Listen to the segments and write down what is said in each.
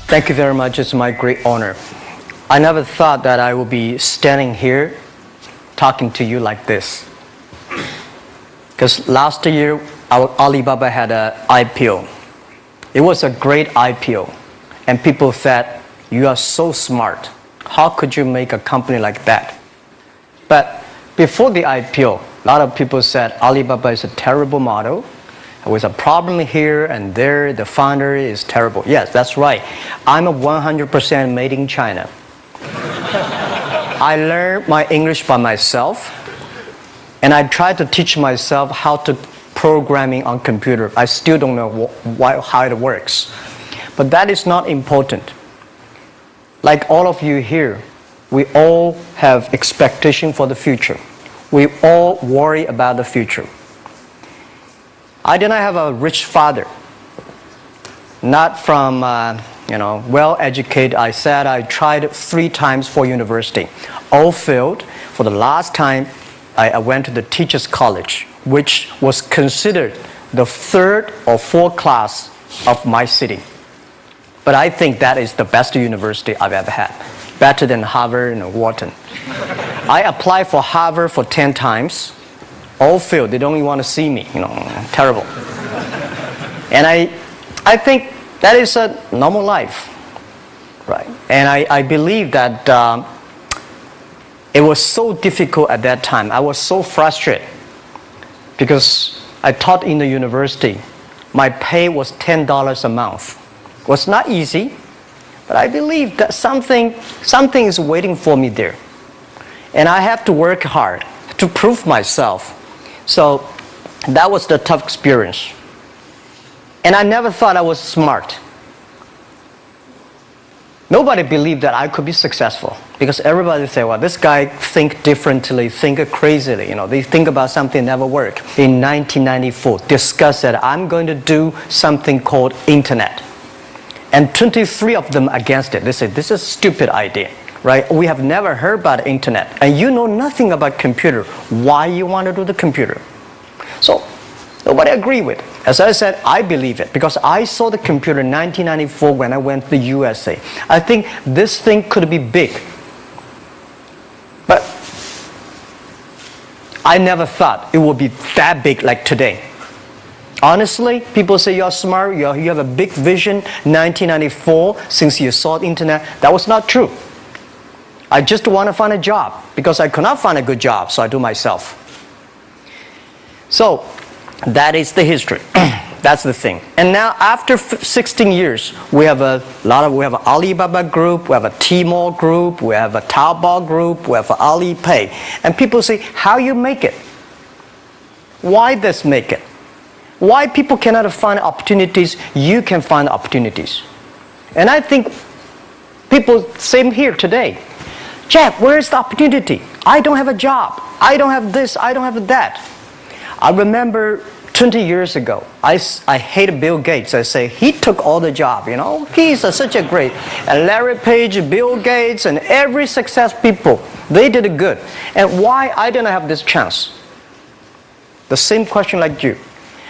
Thank you very much. It's my great honor. I never thought that I would be standing here talking to you like this. Because last year, our Alibaba had an IPO. It was a great IPO. And people said, you are so smart. How could you make a company like that? But before the IPO, a lot of people said Alibaba is a terrible model. There was a problem here and there. The founder is terrible. Yes, that's right. I'm a 100% made in China. I learned my English by myself. And I tried to teach myself how to programming on computer. I still don't know how it works. But that is not important. Like all of you here, we all have expectation for the future. We all worry about the future. I did not have a rich father. Not from, well-educated. I said I tried 3 times for university. All failed. For the last time, I went to the teacher's college, which was considered the 3rd or 4th class of my city. But I think that is the best university I've ever had. Better than Harvard and Wharton. I applied for Harvard for 10 times. All failed. They don't even want to see me. Terrible. And I think that is a normal life. Right? And I believe that it was so difficult at that time. I was so frustrated. Because I taught in the university. My pay was $10 a month. It was not easy. But I believe that something is waiting for me there. And I have to work hard to prove myself. So that was the tough experience. And I never thought I was smart. Nobody believed that I could be successful. Because everybody say, well, this guy think differently, think crazily. They think about something never work. In 1994, discussed that I'm going to do something called internet. And 23 of them against it. They said, this is a stupid idea, right? We have never heard about internet. And you know nothing about computer. Why you want to do the computer? So, nobody agreed with it. As I said, I believe it. Because I saw the computer in 1994 when I went to the USA. I think this thing could be big. But I never thought it would be that big like today. Honestly, people say you're smart, you have a big vision. 1994, since you saw the internet, that was not true. I just want to find a job because I could not find a good job, so I do myself. So that is the history. That's the thing. And now after 16 years, we have an Alibaba group, we have a Tmall group, we have a Taobao group, we have an Alipay. And people say, how you make it? Why this make it? Why people cannot find opportunities, you can find opportunities. And I think people, same here today. Jack, where is the opportunity? I don't have a job. I don't have this, I don't have that. I remember 20 years ago, I hated Bill Gates. I say, he took all the job, He's such a great. And Larry Page, Bill Gates, and every success people, they did it good. And why I didn't have this chance? The same question like you.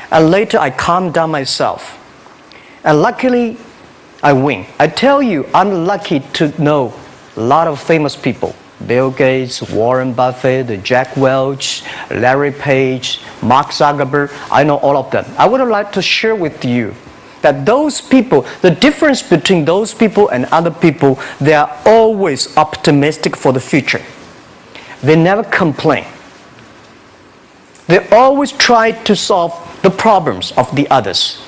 And later I calmed down myself. And luckily, I win. I tell you, I'm lucky to know a lot of famous people. Bill Gates, Warren Buffett, Jack Welch, Larry Page, Mark Zuckerberg. I know all of them. I would like to share with you that those people, the difference between those people and other people, they are always optimistic for the future. They never complain. They always try to solve the problems of the others.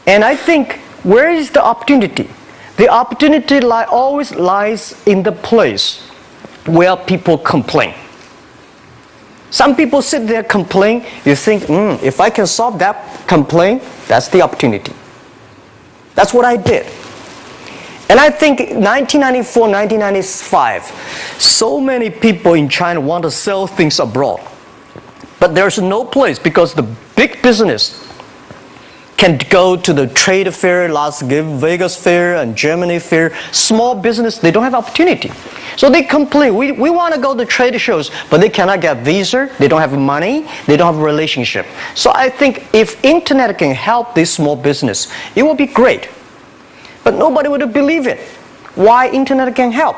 And I think, where is the opportunity? The opportunity always lies in the place where people complain. Some people sit there complain. You think, if I can solve that complaint, that's the opportunity. That's what I did. And I think 1994, 1995, so many people in China want to sell things abroad. But there's no place because the big business can go to the trade fair, Las Vegas fair, and Germany fair. Small business, they don't have opportunity. So they complain, we want to go to trade shows, but they cannot get visa, they don't have money, they don't have a relationship. So I think if internet can help this small business, it will be great. but nobody would believe it. Why internet can help?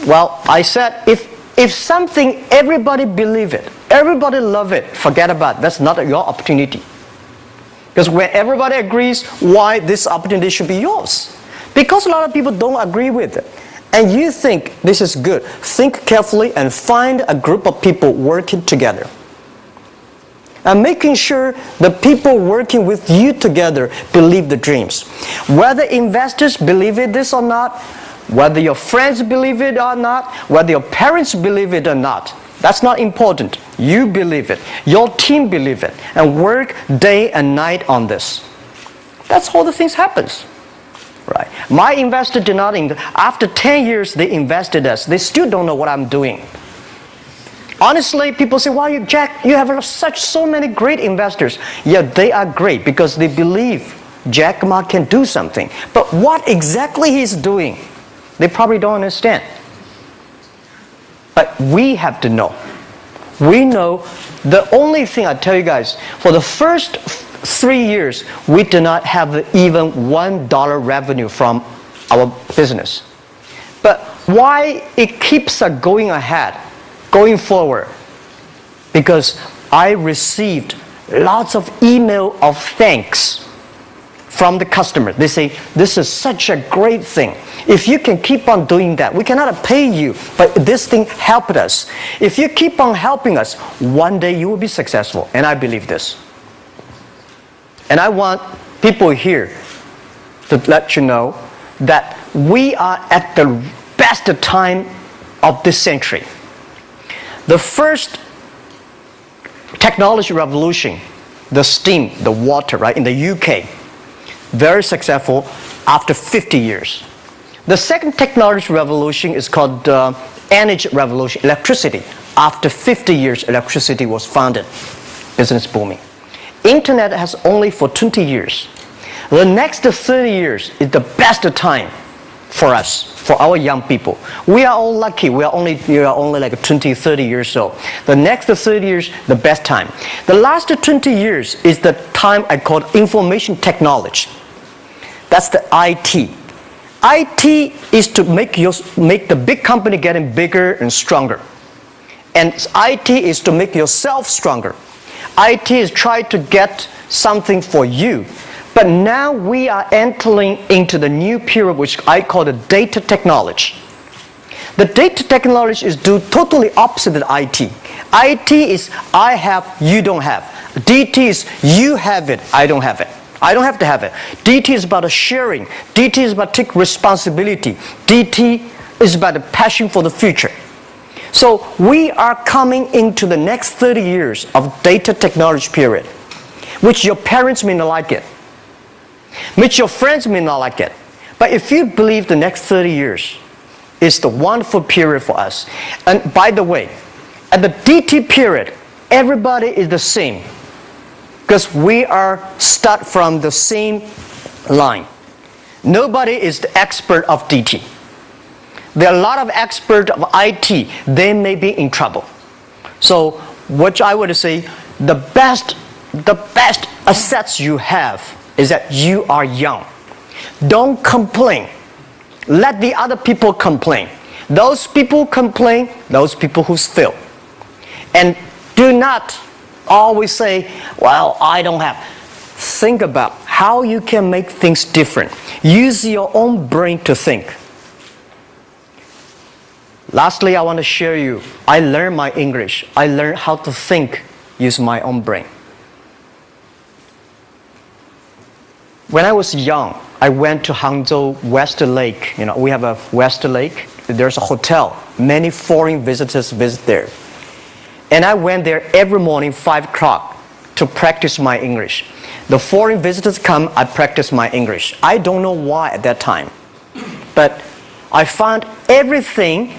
Well, I said, if something, everybody believe it, everybody love it, forget about it. That's not your opportunity. Because when everybody agrees, why this opportunity should be yours? Because a lot of people don't agree with it. And you think this is good. Think carefully and find a group of people working together. And making sure the people working with you together believe the dreams. Whether investors believe it this or not, whether your friends believe it or not, whether your parents believe it or not, that's not important. You believe it. Your team believe it. And work day and night on this. That's how the things happens. Right. My investor did not invest. After 10 years, they invested us. They still don't know what I'm doing. Honestly, people say, "Why, Jack, you have so many great investors." Yeah, they are great because they believe Jack Ma can do something. But what exactly he's doing, they probably don't understand. But we have to know. We know the only thing I tell you guys, for the first 3 years, we do not have even $1 revenue from our business. But why it keeps us going ahead, going forward? Because I received lots of email of thanks from the customers. They say, "This is such a great thing. If you can keep on doing that, we cannot pay you, but this thing helped us. If you keep on helping us, one day you will be successful." And I believe this. And I want people here to let you know that we are at the best time of this century. The first technology revolution, the steam, the water, right, in the UK, very successful after 50 years. The second technology revolution is called energy revolution, electricity. After 50 years, electricity was founded, business booming. Internet has only for 20 years. The next 30 years is the best time for us, for our young people. We are all lucky. We are only like 20, 30 years old. The next 30 years, the best time. The last 20 years is the time I call information technology. That's the IT. IT is to make the big company getting bigger and stronger. And IT is to make yourself stronger. IT is trying to get something for you. But now we are entering into the new period which I call the data technology. The data technology is totally opposite of IT. IT is I have, you don't have. DT is you have it, I don't have it. I don't have to have it. DT is about sharing. DT is about taking responsibility. DT is about the passion for the future. So we are coming into the next 30 years of data technology period, which your parents may not like it, which your friends may not like it. But if you believe the next 30 years is the wonderful period for us. And by the way, at the DT period, everybody is the same. Because we are start from the same line. Nobody is the expert of DT. There are a lot of experts of IT. They may be in trouble. So what I would say, the best assets you have is that you are young. Don't complain. Let the other people complain. Those people complain, those people who fail. And do not always say, "Well, I don't have." Think about how you can make things different. Use your own brain to think. Lastly, I want to share you, I learned my English. I learned how to think using my own brain. When I was young, I went to Hangzhou West Lake. You know, we have a West Lake. There's a hotel. Many foreign visitors visit there. And I went there every morning, 5 o'clock, to practice my English. The foreign visitors come, I practice my English. I don't know why at that time. But I found everything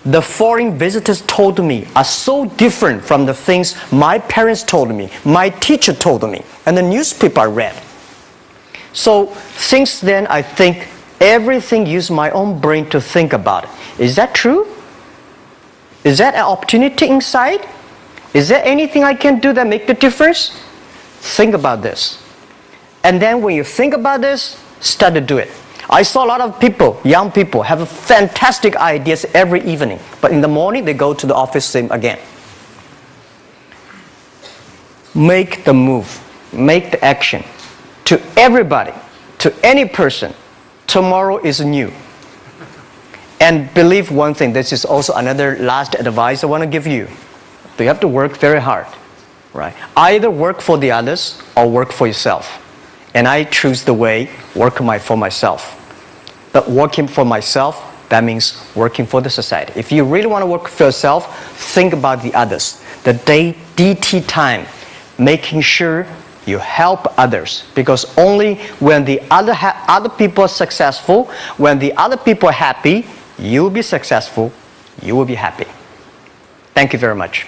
the foreign visitors told me are so different from the things my parents told me, my teacher told me, and the newspaper I read. So since then, I think everything use my own brain to think about it. Is that true? Is that an opportunity inside? Is there anything I can do that make the difference? Think about this. And then when you think about this, start to do it. I saw a lot of people, young people, have fantastic ideas every evening. But in the morning, they go to the office same again. Make the move. Make the action. To everybody, to any person, tomorrow is new. And believe one thing, this is also another last advice I want to give you. You have to work very hard, right? Either work for the others or work for yourself. And I choose the way, work for myself. But working for myself, that means working for the society. If you really want to work for yourself, think about the others. The DT time, making sure you help others. Because only when the other people are successful, when the other people are happy, you will be successful, you will be happy. Thank you very much.